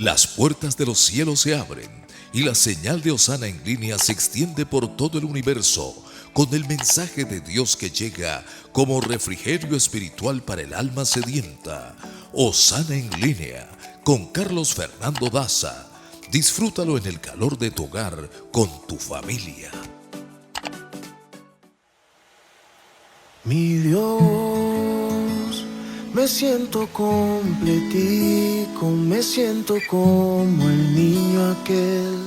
Las puertas de los cielos se abren y la señal de Hosana en línea se extiende por todo el universo con el mensaje de Dios que llega como refrigerio espiritual para el alma sedienta. Hosana en línea con Carlos Fernando Daza. Disfrútalo en el calor de tu hogar con tu familia. Mi Dios, me siento completico, me siento como el niño aquel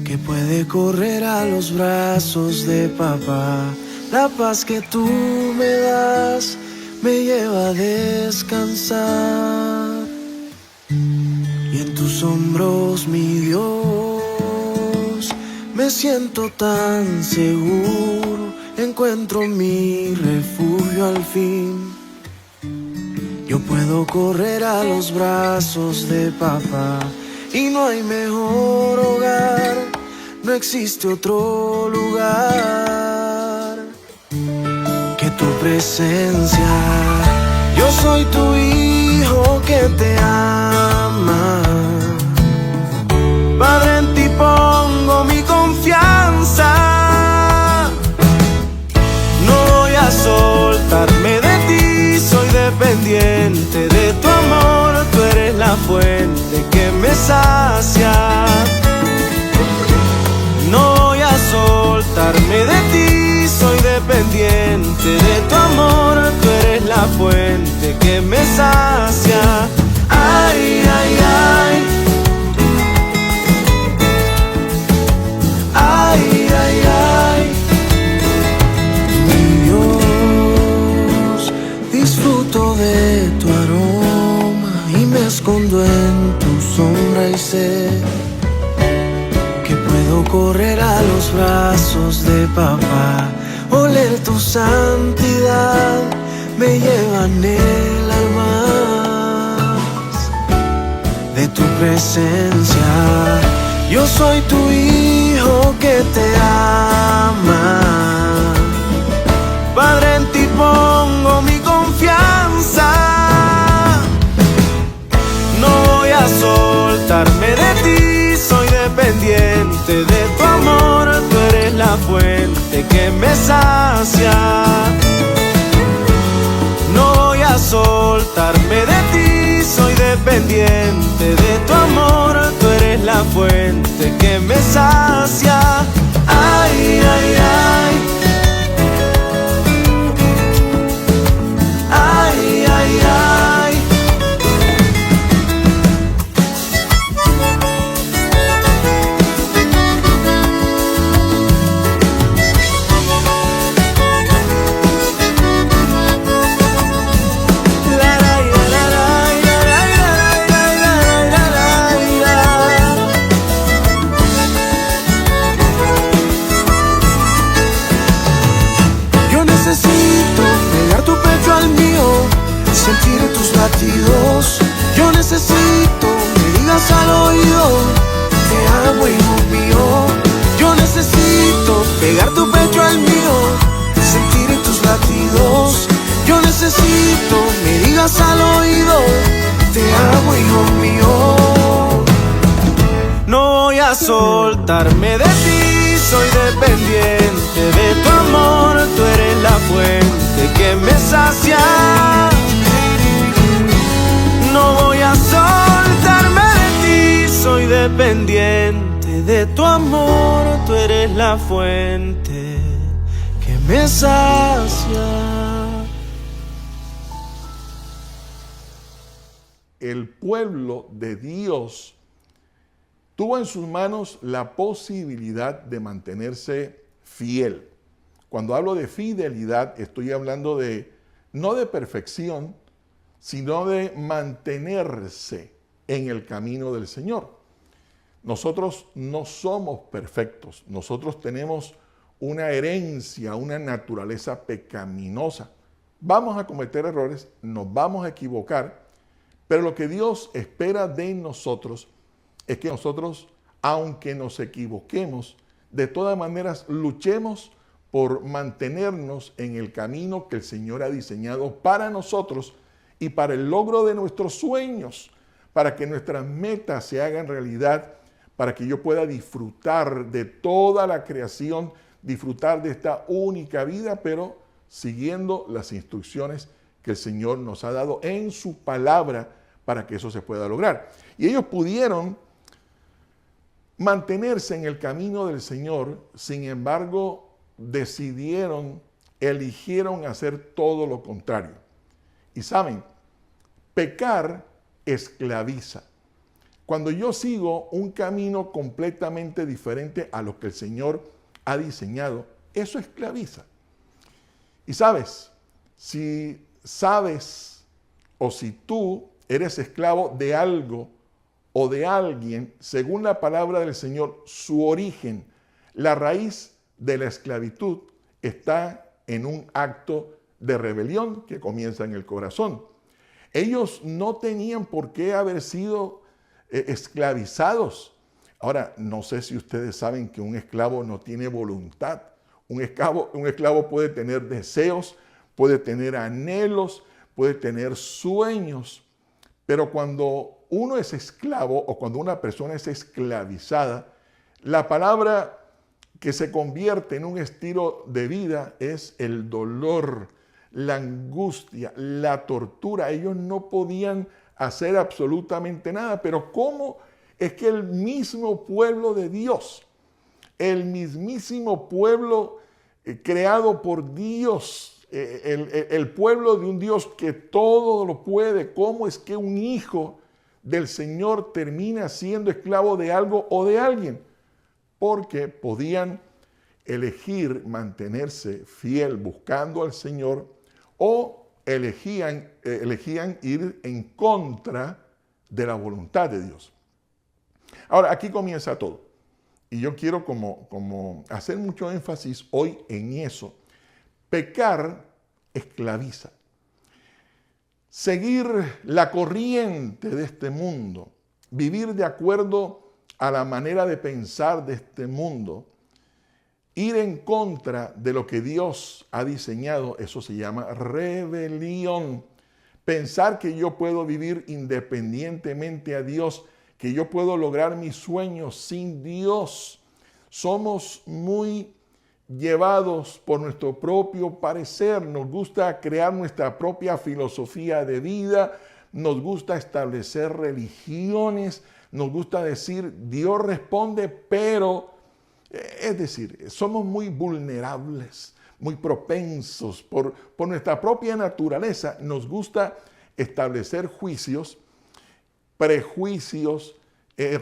que puede correr a los brazos de papá. La paz que tú me das me lleva a descansar. Y en tus hombros, mi Dios, me siento tan seguro, encuentro mi refugio al fin. Yo puedo correr a los brazos de papá y no hay mejor hogar, no existe otro lugar que tu presencia. Yo soy tu hijo que te ama, Padre, en ti pongo mi confianza. No voy a soltarme de ti, soy dependiente de tu amor. Tú eres la fuente que me sacia. No voy a soltarme de ti, soy dependiente de tu amor. Tú eres la fuente que me sacia. Ay, ay, ay. Ay, ay, ay. Mi Dios, disfruto de tu aroma y me escondo en tu sombra y sé que puedo correr a los brazos de papá. Oler tu santidad me lleva en el alma de tu presencia. Yo soy tu hijo que te ama, Padre, en ti pongo mi confianza. No voy a soltarme de ti, soy dependiente de tu amor. Tú eres la fuente que me sacia. No voy a soltarme de ti, soy dependiente de tu amor. Tú eres la fuente que me sacia. Ay, ay, ay. Ay, ay, ay. Sentir tus latidos, yo necesito me digas al oído, te amo, hijo mío. Yo necesito pegar tu pecho al mío, sentir tus latidos. Yo necesito me digas al oído, te amo, hijo mío. No voy a soltarme de ti, soy dependiente de tu amor. Tú eres la fuente que me sacia. No voy a soltarme de ti, soy dependiente de tu amor. Tú eres la fuente que me sacia. El pueblo de Dios tuvo en sus manos la posibilidad de mantenerse fiel. Cuando hablo de fidelidad, estoy hablando no de perfección, sino de mantenerse en el camino del Señor. Nosotros no somos perfectos, nosotros tenemos una herencia, una naturaleza pecaminosa. Vamos a cometer errores, nos vamos a equivocar, pero lo que Dios espera de nosotros es que nosotros, aunque nos equivoquemos, de todas maneras luchemos por mantenernos en el camino que el Señor ha diseñado para nosotros y para el logro de nuestros sueños, para que nuestras metas se hagan realidad, para que yo pueda disfrutar de toda la creación, disfrutar de esta única vida, pero siguiendo las instrucciones que el Señor nos ha dado en su palabra para que eso se pueda lograr. Y ellos pudieron mantenerse en el camino del Señor, sin embargo, eligieron hacer todo lo contrario. Y saben, pecar esclaviza. Cuando yo sigo un camino completamente diferente a lo que el Señor ha diseñado, eso esclaviza. Y si sabes o si tú eres esclavo de algo o de alguien, según la palabra del Señor, su origen, la raíz de la esclavitud está en un acto de rebelión que comienza en el corazón. Ellos no tenían por qué haber sido esclavizados. Ahora, no sé si ustedes saben que un esclavo no tiene voluntad. Un esclavo puede tener deseos, puede tener anhelos, puede tener sueños, pero cuando uno es esclavo o cuando una persona es esclavizada, la palabra que se convierte en un estilo de vida es el dolor, la angustia, la tortura. Ellos no podían hacer absolutamente nada, pero ¿cómo es que el mismo pueblo de Dios, el mismísimo pueblo creado por Dios, el pueblo de un Dios que todo lo puede, cómo es que un hijo del Señor termina siendo esclavo de algo o de alguien? Porque podían elegir mantenerse fiel buscando al Señor o elegían ir en contra de la voluntad de Dios. Ahora, aquí comienza todo. Y yo quiero como hacer mucho énfasis hoy en eso. Pecar esclaviza. Seguir la corriente de este mundo, vivir de acuerdo a la manera de pensar de este mundo, ir en contra de lo que Dios ha diseñado, eso se llama rebelión. Pensar que yo puedo vivir independientemente a Dios, que yo puedo lograr mis sueños sin Dios. Somos muy llevados por nuestro propio parecer, nos gusta crear nuestra propia filosofía de vida, nos gusta establecer religiones, nos gusta decir Dios responde, pero, es decir, somos muy vulnerables, muy propensos por nuestra propia naturaleza, nos gusta establecer juicios, prejuicios,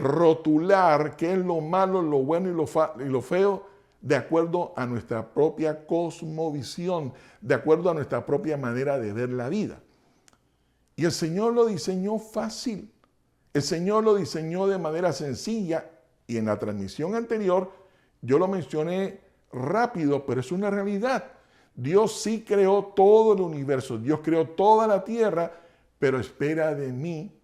rotular qué es lo malo, lo bueno y lo feo, de acuerdo a nuestra propia cosmovisión, de acuerdo a nuestra propia manera de ver la vida. Y el Señor lo diseñó fácil, el Señor lo diseñó de manera sencilla, y en la transmisión anterior yo lo mencioné rápido, pero es una realidad. Dios sí creó todo el universo, Dios creó toda la tierra, pero espera de mí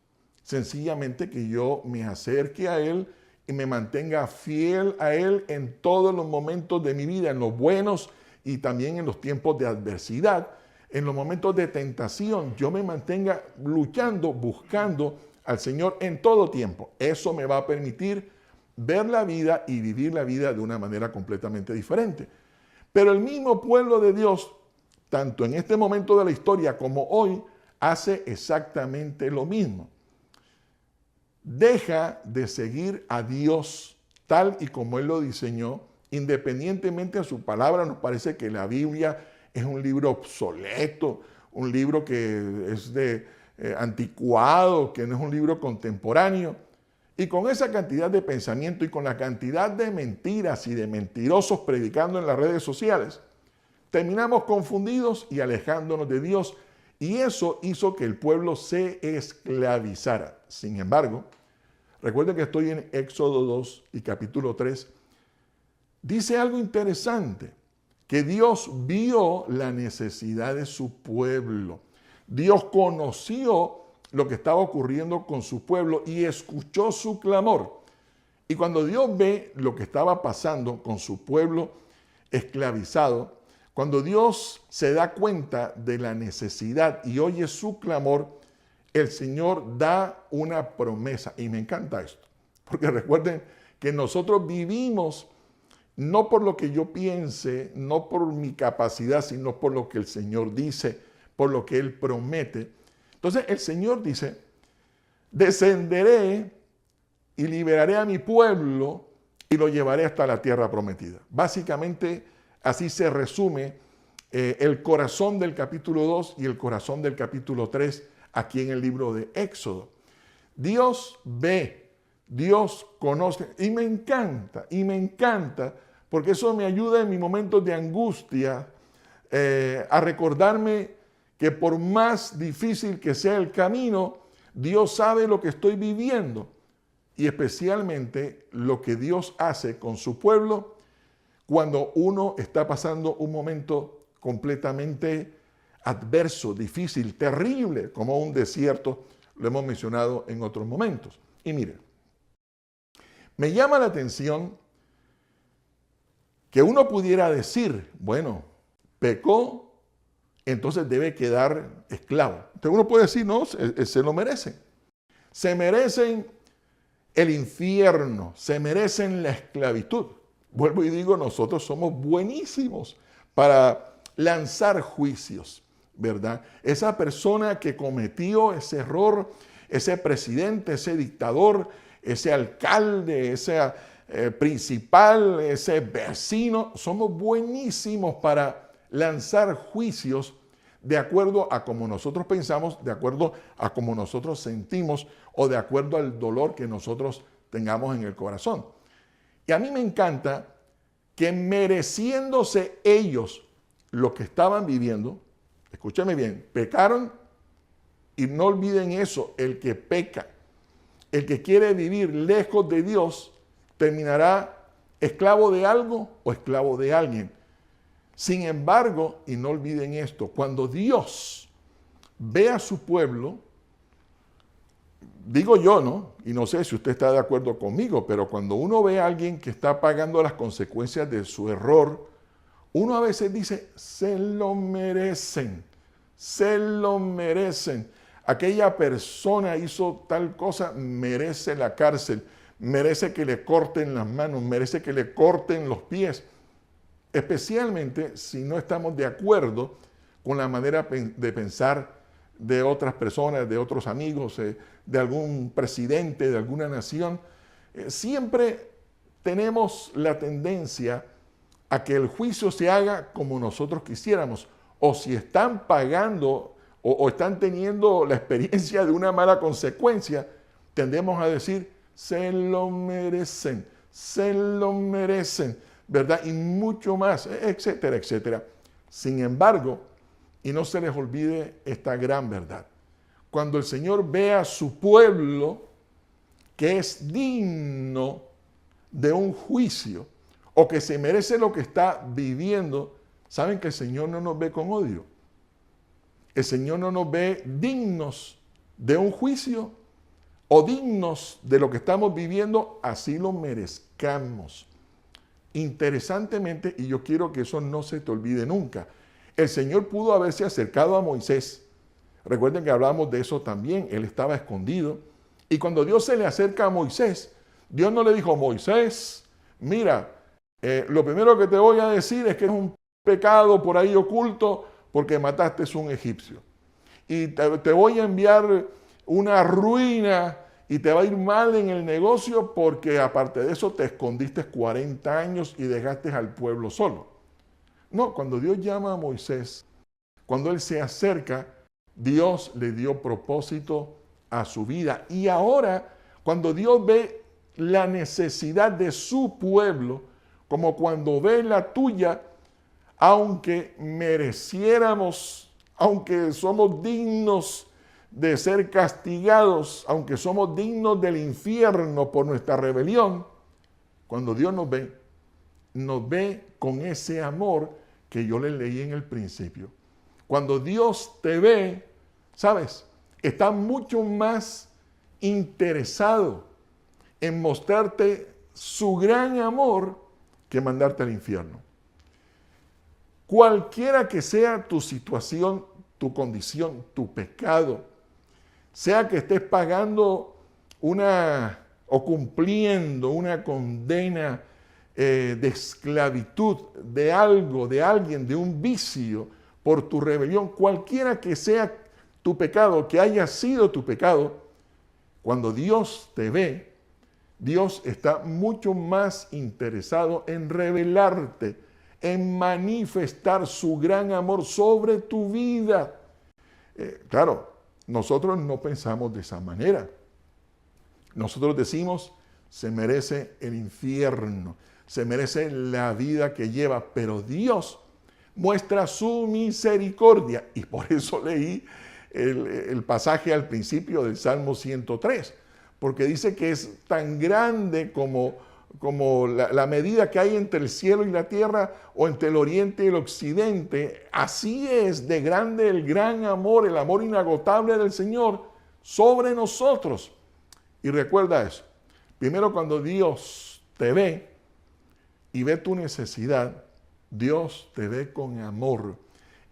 sencillamente que yo me acerque a Él y me mantenga fiel a Él en todos los momentos de mi vida, en los buenos y también en los tiempos de adversidad, en los momentos de tentación, yo me mantenga luchando, buscando al Señor en todo tiempo. Eso me va a permitir ver la vida y vivir la vida de una manera completamente diferente. Pero el mismo pueblo de Dios, tanto en este momento de la historia como hoy, hace exactamente lo mismo. Deja de seguir a Dios tal y como Él lo diseñó, independientemente de su palabra. Nos parece que la Biblia es un libro obsoleto, un libro que es anticuado, que no es un libro contemporáneo. Y con esa cantidad de pensamiento y con la cantidad de mentiras y de mentirosos predicando en las redes sociales, terminamos confundidos y alejándonos de Dios. Y eso hizo que el pueblo se esclavizara. Sin embargo, recuerden que estoy en Éxodo 2 y capítulo 3. Dice algo interesante, que Dios vio la necesidad de su pueblo. Dios conoció lo que estaba ocurriendo con su pueblo y escuchó su clamor. Y cuando Dios ve lo que estaba pasando con su pueblo esclavizado, cuando Dios se da cuenta de la necesidad y oye su clamor, el Señor da una promesa. Y me encanta esto, porque recuerden que nosotros vivimos no por lo que yo piense, no por mi capacidad, sino por lo que el Señor dice, por lo que Él promete. Entonces el Señor dice, descenderé y liberaré a mi pueblo y lo llevaré hasta la tierra prometida. Básicamente así se resume el corazón del capítulo 2 y el corazón del capítulo 3 aquí en el libro de Éxodo. Dios ve, Dios conoce y me encanta, porque eso me ayuda en mis momentos de angustia a recordarme que por más difícil que sea el camino, Dios sabe lo que estoy viviendo y especialmente lo que Dios hace con su pueblo cuando uno está pasando un momento completamente adverso, difícil, terrible, como un desierto, lo hemos mencionado en otros momentos. Y miren, me llama la atención que uno pudiera decir, bueno, pecó, entonces debe quedar esclavo. Entonces uno puede decir, no, se lo merecen. Se merecen el infierno, se merecen la esclavitud. Vuelvo y digo, nosotros somos buenísimos para lanzar juicios, ¿verdad? Esa persona que cometió ese error, ese presidente, ese dictador, ese alcalde, ese principal, ese vecino, somos buenísimos para lanzar juicios de acuerdo a cómo nosotros pensamos, de acuerdo a cómo nosotros sentimos o de acuerdo al dolor que nosotros tengamos en el corazón. Y a mí me encanta que mereciéndose ellos lo que estaban viviendo, escúchame bien, pecaron y no olviden eso, el que peca, el que quiere vivir lejos de Dios, terminará esclavo de algo o esclavo de alguien. Sin embargo, y no olviden esto, cuando Dios ve a su pueblo, digo yo, ¿no? Y no sé si usted está de acuerdo conmigo, pero cuando uno ve a alguien que está pagando las consecuencias de su error, uno a veces dice, se lo merecen, se lo merecen. Aquella persona hizo tal cosa, merece la cárcel, merece que le corten las manos, merece que le corten los pies. Especialmente si no estamos de acuerdo con la manera de pensar de otras personas, de otros amigos, de algún presidente, de alguna nación. Siempre tenemos la tendencia a que el juicio se haga como nosotros quisiéramos, o si están pagando o están teniendo la experiencia de una mala consecuencia, tendemos a decir, se lo merecen, ¿verdad? Y mucho más, etcétera, etcétera. Sin embargo, y no se les olvide esta gran verdad, cuando el Señor ve a su pueblo que es digno de un juicio o que se merece lo que está viviendo, saben que el Señor no nos ve con odio. El Señor no nos ve dignos de un juicio o dignos de lo que estamos viviendo, así lo merezcamos. Interesantemente, y yo quiero que eso no se te olvide nunca, el Señor pudo haberse acercado a Moisés. Recuerden que hablamos de eso también, él estaba escondido. Y cuando Dios se le acerca a Moisés, Dios no le dijo, Moisés, mira, lo primero que te voy a decir es que es un pecado por ahí oculto porque mataste a un egipcio. Y te voy a enviar una ruina y te va a ir mal en el negocio porque aparte de eso te escondiste 40 años y dejaste al pueblo solo. No, cuando Dios llama a Moisés, cuando él se acerca, Dios le dio propósito a su vida. Y ahora, cuando Dios ve la necesidad de su pueblo, como cuando ve la tuya, aunque mereciéramos, aunque somos dignos de ser castigados, aunque somos dignos del infierno por nuestra rebelión, cuando Dios nos ve con ese amor que yo le leí en el principio. Cuando Dios te ve, ¿sabes? Está mucho más interesado en mostrarte su gran amor que mandarte al infierno. Cualquiera que sea tu situación, tu condición, tu pecado, sea que estés pagando o cumpliendo una condena de esclavitud de algo, de alguien, de un vicio, por tu rebelión, cualquiera que sea tu pecado, que haya sido tu pecado, cuando Dios te ve, Dios está mucho más interesado en revelarte, en manifestar su gran amor sobre tu vida. Claro, nosotros no pensamos de esa manera. Nosotros decimos, se merece el infierno, se merece la vida que lleva, pero Dios muestra su misericordia. Y por eso leí el pasaje al principio del Salmo 103, porque dice que es tan grande como la medida que hay entre el cielo y la tierra, o entre el oriente y el occidente. Así es de grande el gran amor, el amor inagotable del Señor sobre nosotros. Y recuerda eso. Primero, cuando Dios te ve y ve tu necesidad, Dios te ve con amor.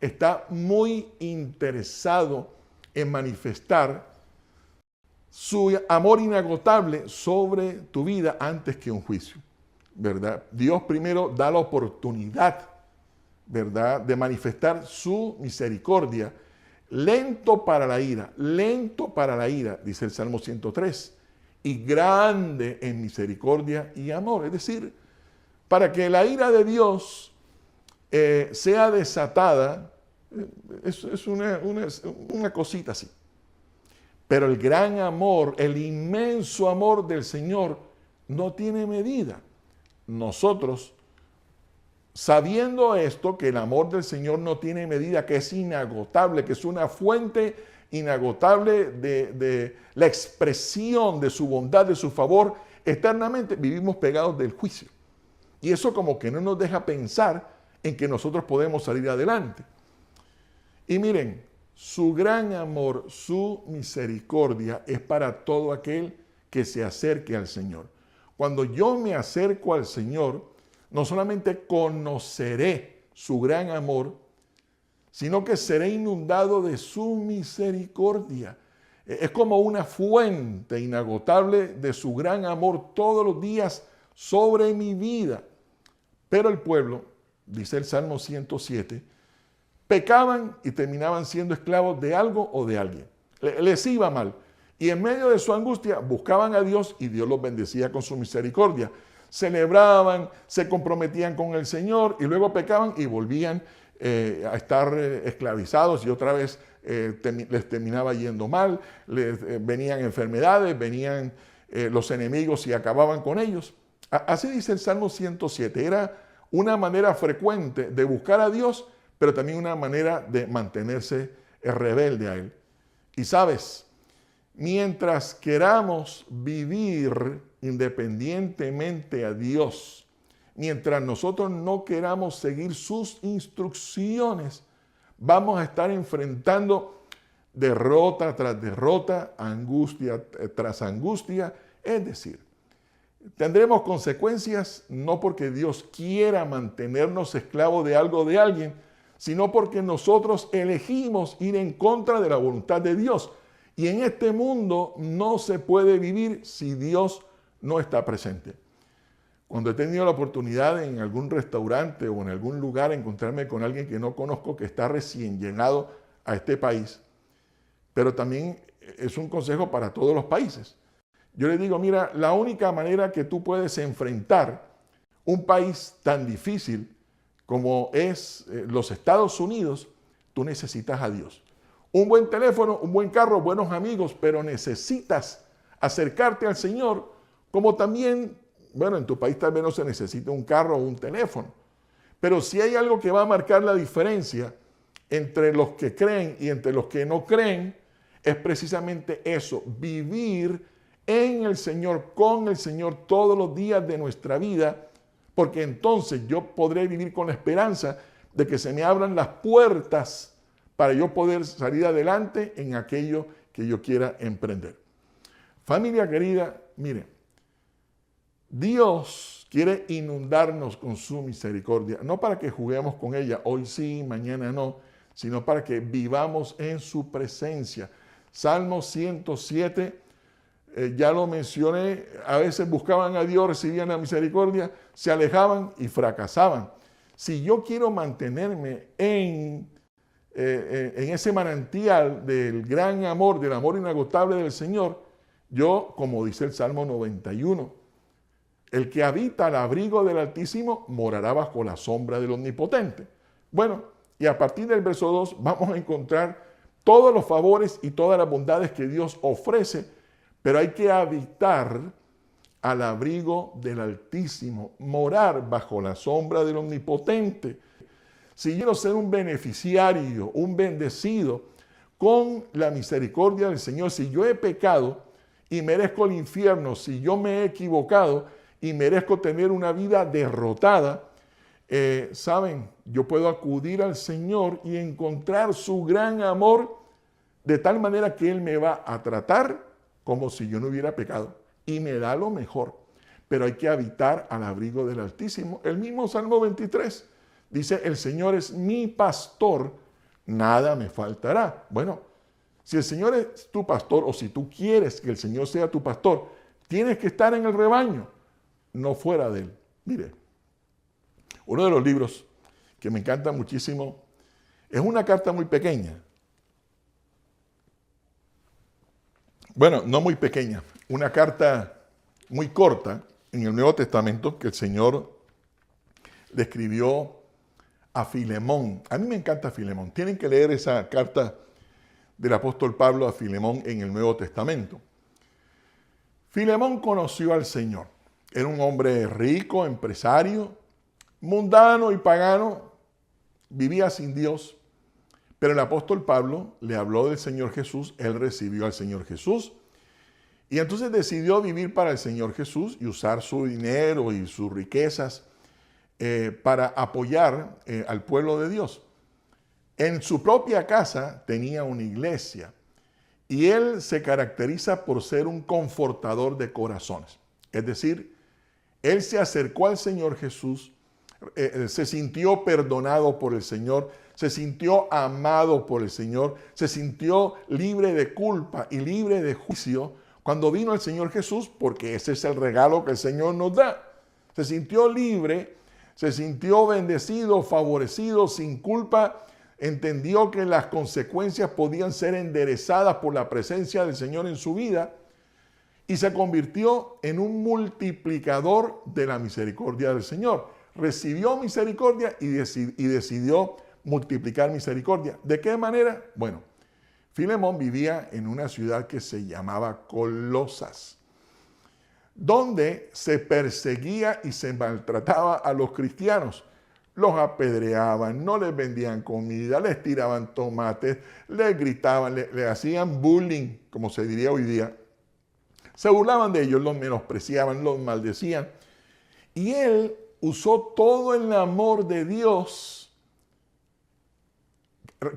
Está muy interesado en manifestar su amor inagotable sobre tu vida antes que un juicio, ¿verdad? Dios primero da la oportunidad, ¿verdad?, de manifestar su misericordia. Lento para la ira, dice el Salmo 103, y grande en misericordia y amor. Es decir, para que la ira de Dios sea desatada, es una cosita así. Pero el gran amor, el inmenso amor del Señor no tiene medida. Nosotros, sabiendo esto, que el amor del Señor no tiene medida, que es inagotable, que es una fuente inagotable de la expresión de su bondad, de su favor, eternamente vivimos pegados del juicio. Y eso como que no nos deja pensar en que nosotros podemos salir adelante. Y miren, su gran amor, su misericordia es para todo aquel que se acerque al Señor. Cuando yo me acerco al Señor, no solamente conoceré su gran amor, sino que seré inundado de su misericordia. Es como una fuente inagotable de su gran amor todos los días sobre mi vida. Pero el pueblo, dice el Salmo 107, pecaban y terminaban siendo esclavos de algo o de alguien. Les iba mal. Y en medio de su angustia buscaban a Dios y Dios los bendecía con su misericordia. Celebraban, se comprometían con el Señor y luego pecaban y volvían a estar esclavizados y otra vez les terminaba yendo mal, venían enfermedades, venían los enemigos y acababan con ellos. Así dice el Salmo 107. Era una manera frecuente de buscar a Dios, pero también una manera de mantenerse rebelde a Él. Y sabes, mientras queramos vivir independientemente a Dios, mientras nosotros no queramos seguir sus instrucciones, vamos a estar enfrentando derrota tras derrota, angustia tras angustia. Es decir, tendremos consecuencias no porque Dios quiera mantenernos esclavos de algo o de alguien, sino porque nosotros elegimos ir en contra de la voluntad de Dios. Y en este mundo no se puede vivir si Dios no está presente. Cuando he tenido la oportunidad en algún restaurante o en algún lugar encontrarme con alguien que no conozco, que está recién llegado a este país, pero también es un consejo para todos los países. Yo les digo, mira, la única manera que tú puedes enfrentar un país tan difícil como es los Estados Unidos, tú necesitas a Dios. Un buen teléfono, un buen carro, buenos amigos, pero necesitas acercarte al Señor, como también, bueno, en tu país tal vez no se necesita un carro o un teléfono, pero si hay algo que va a marcar la diferencia entre los que creen y entre los que no creen, es precisamente eso, vivir en el Señor, con el Señor todos los días de nuestra vida, porque entonces yo podré vivir con la esperanza de que se me abran las puertas para yo poder salir adelante en aquello que yo quiera emprender. Familia querida, miren, Dios quiere inundarnos con su misericordia, no para que juguemos con ella, hoy sí, mañana no, sino para que vivamos en su presencia. Salmo 107, ya lo mencioné, a veces buscaban a Dios, recibían la misericordia, se alejaban y fracasaban. Si yo quiero mantenerme en ese manantial del gran amor, del amor inagotable del Señor, yo, como dice el Salmo 91, el que habita al abrigo del Altísimo morará bajo la sombra del Omnipotente. Bueno, y a partir del verso 2 vamos a encontrar todos los favores y todas las bondades que Dios ofrece, pero hay que habitar al abrigo del Altísimo, morar bajo la sombra del Omnipotente. Si quiero ser un beneficiario, un bendecido con la misericordia del Señor, si yo he pecado y merezco el infierno, si yo me he equivocado y merezco tener una vida derrotada, saben, yo puedo acudir al Señor y encontrar su gran amor de tal manera que Él me va a tratar como si yo no hubiera pecado y me da lo mejor. Pero hay que habitar al abrigo del Altísimo. El mismo Salmo 23 dice, el Señor es mi pastor, nada me faltará. Bueno, si el Señor es tu pastor o si tú quieres que el Señor sea tu pastor, tienes que estar en el rebaño, no fuera de él. Mire, uno de los libros que me encanta muchísimo es una carta muy pequeña. Bueno, no muy pequeña, una carta muy corta en el Nuevo Testamento que el Señor le escribió a Filemón. A mí me encanta Filemón. Tienen que leer esa carta del apóstol Pablo a Filemón en el Nuevo Testamento. Filemón conoció al Señor. Era un hombre rico, empresario, mundano y pagano. Vivía sin Dios. Pero el apóstol Pablo le habló del Señor Jesús. Él recibió al Señor Jesús. Y entonces decidió vivir para el Señor Jesús y usar su dinero y sus riquezas para apoyar al pueblo de Dios. En su propia casa tenía una iglesia y él se caracteriza por ser un confortador de corazones. Es decir, él se acercó al Señor Jesús, se sintió perdonado por el Señor, se sintió amado por el Señor, se sintió libre de culpa y libre de juicio cuando vino el Señor Jesús, porque ese es el regalo que el Señor nos da. Se sintió libre, se sintió bendecido, favorecido, sin culpa. Entendió que las consecuencias podían ser enderezadas por la presencia del Señor en su vida y se convirtió en un multiplicador de la misericordia del Señor. Recibió misericordia y decidió multiplicar misericordia. ¿De qué manera? Bueno, Filemón vivía en una ciudad que se llamaba Colosas, donde se perseguía y se maltrataba a los cristianos. Los apedreaban, no les vendían comida, les tiraban tomates, les gritaban, le hacían bullying, como se diría hoy día. Se burlaban de ellos, los menospreciaban, los maldecían. Y él usó todo el amor de Dios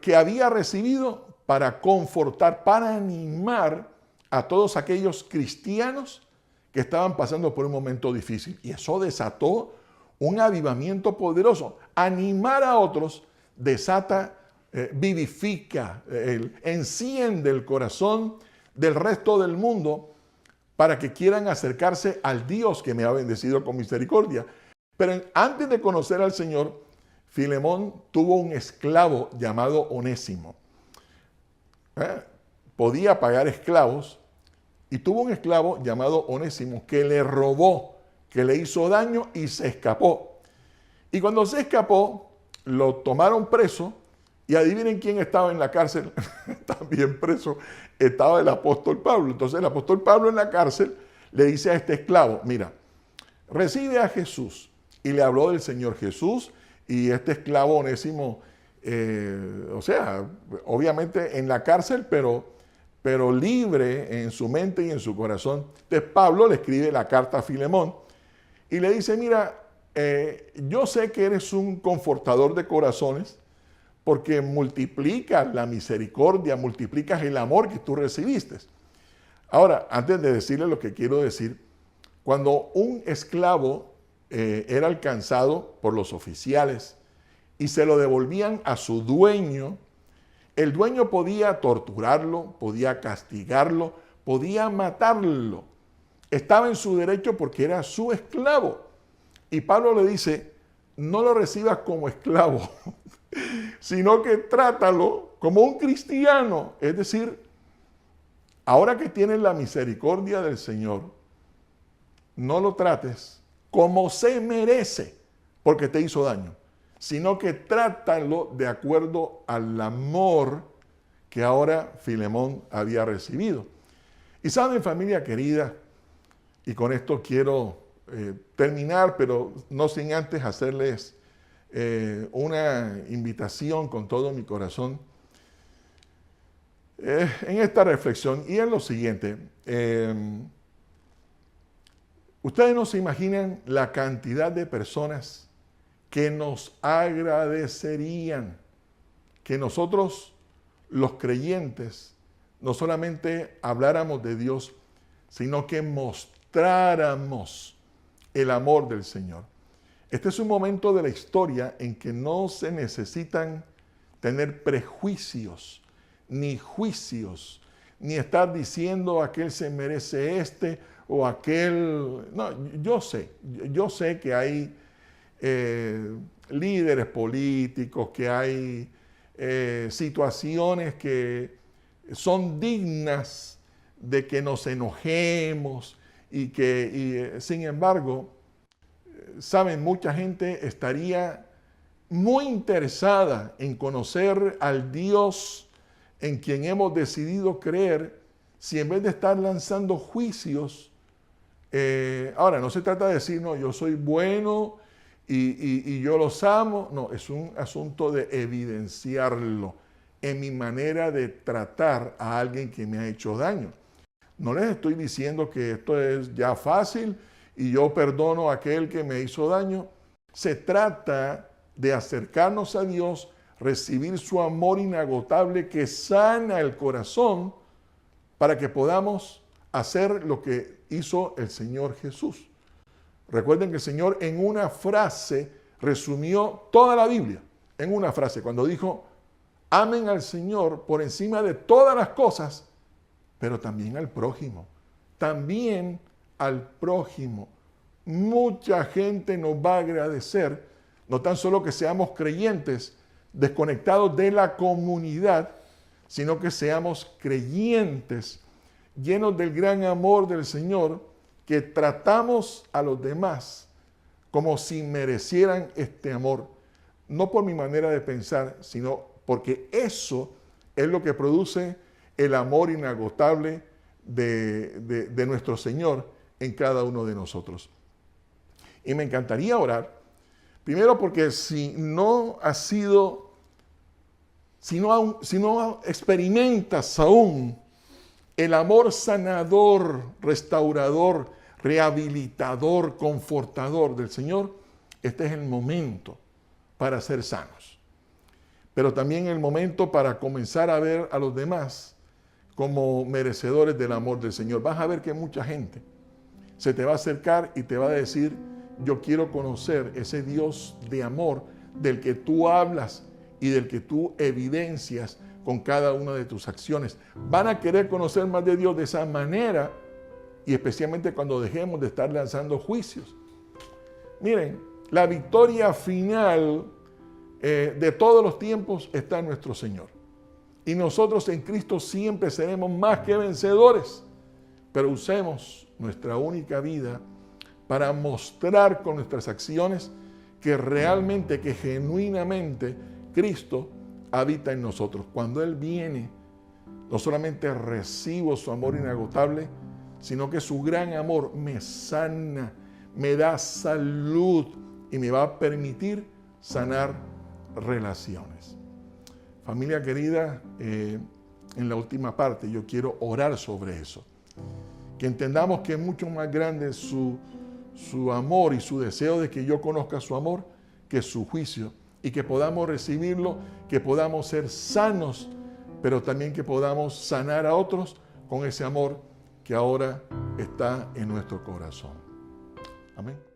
que había recibido para confortar, para animar a todos aquellos cristianos que estaban pasando por un momento difícil. Y eso desató un avivamiento poderoso. Animar a otros desata, vivifica, enciende el corazón del resto del mundo para que quieran acercarse al Dios que me ha bendecido con misericordia. Pero antes de conocer al Señor, Filemón tuvo un esclavo llamado Onésimo. Podía pagar esclavos y tuvo un esclavo llamado Onésimo que le robó, que le hizo daño y se escapó. Y cuando se escapó, lo tomaron preso y adivinen quién estaba en la cárcel, también preso, estaba el apóstol Pablo. Entonces el apóstol Pablo en la cárcel le dice a este esclavo, mira, recibe a Jesús. Y le habló del Señor Jesús y este esclavo Onésimo, obviamente en la cárcel, pero libre en su mente y en su corazón. Entonces Pablo le escribe la carta a Filemón y le dice, mira, yo sé que eres un confortador de corazones porque multiplicas la misericordia, multiplicas el amor que tú recibiste. Ahora, antes de decirle lo que quiero decir, cuando un esclavo era alcanzado por los oficiales y se lo devolvían a su dueño, El dueño podía torturarlo, podía castigarlo, podía matarlo. Estaba en su derecho porque era su esclavo. Y Pablo le dice, no lo recibas como esclavo, sino que trátalo como un cristiano. Es decir, ahora que tienes la misericordia del Señor, no lo trates como se merece porque te hizo daño, sino que trátalo de acuerdo al amor que ahora Filemón había recibido. Y saben, familia querida, y con esto quiero terminar, pero no sin antes hacerles una invitación con todo mi corazón en esta reflexión, y es lo siguiente. Ustedes no se imaginan la cantidad de personas que nos agradecerían que nosotros, los creyentes, no solamente habláramos de Dios, sino que mostráramos el amor del Señor. Este es un momento de la historia en que no se necesitan tener prejuicios, ni juicios, ni estar diciendo aquel se merece este o aquel. No, yo sé que hay líderes políticos, que hay situaciones que son dignas de que nos enojemos y sin embargo, saben, mucha gente estaría muy interesada en conocer al Dios en quien hemos decidido creer, si en vez de estar lanzando juicios, ahora no se trata de decir, no, yo soy bueno y yo los amo, no, es un asunto de evidenciarlo en mi manera de tratar a alguien que me ha hecho daño. No les estoy diciendo que esto es ya fácil y yo perdono a aquel que me hizo daño. Se trata de acercarnos a Dios, recibir su amor inagotable que sana el corazón para que podamos hacer lo que hizo el Señor Jesús. Recuerden que el Señor en una frase resumió toda la Biblia. En una frase, cuando dijo, amen al Señor por encima de todas las cosas, pero también al prójimo. También al prójimo. Mucha gente nos va a agradecer, no tan solo que seamos creyentes desconectados de la comunidad, sino que seamos creyentes llenos del gran amor del Señor, que tratamos a los demás como si merecieran este amor. No por mi manera de pensar, sino porque eso es lo que produce el amor inagotable de nuestro Señor en cada uno de nosotros. Y me encantaría orar, primero porque si no experimentas aún el amor sanador, restaurador, rehabilitador, confortador del Señor, este es el momento para ser sanos. Pero también el momento para comenzar a ver a los demás como merecedores del amor del Señor. Vas a ver que mucha gente se te va a acercar y te va a decir, yo quiero conocer ese Dios de amor del que tú hablas y del que tú evidencias con cada una de tus acciones. Van a querer conocer más de Dios de esa manera, y especialmente cuando dejemos de estar lanzando juicios. Miren, la victoria final de todos los tiempos está en nuestro Señor. Y nosotros en Cristo siempre seremos más que vencedores. Pero usemos nuestra única vida para mostrar con nuestras acciones que realmente, que genuinamente Cristo habita en nosotros. Cuando Él viene, no solamente recibo su amor inagotable, sino que su gran amor me sana, me da salud y me va a permitir sanar relaciones. Familia querida, en la última parte yo quiero orar sobre eso. Que entendamos que es mucho más grande su amor y su deseo de que yo conozca su amor que su juicio, y que podamos recibirlo, que podamos ser sanos, pero también que podamos sanar a otros con ese amor que ahora está en nuestro corazón. Amén.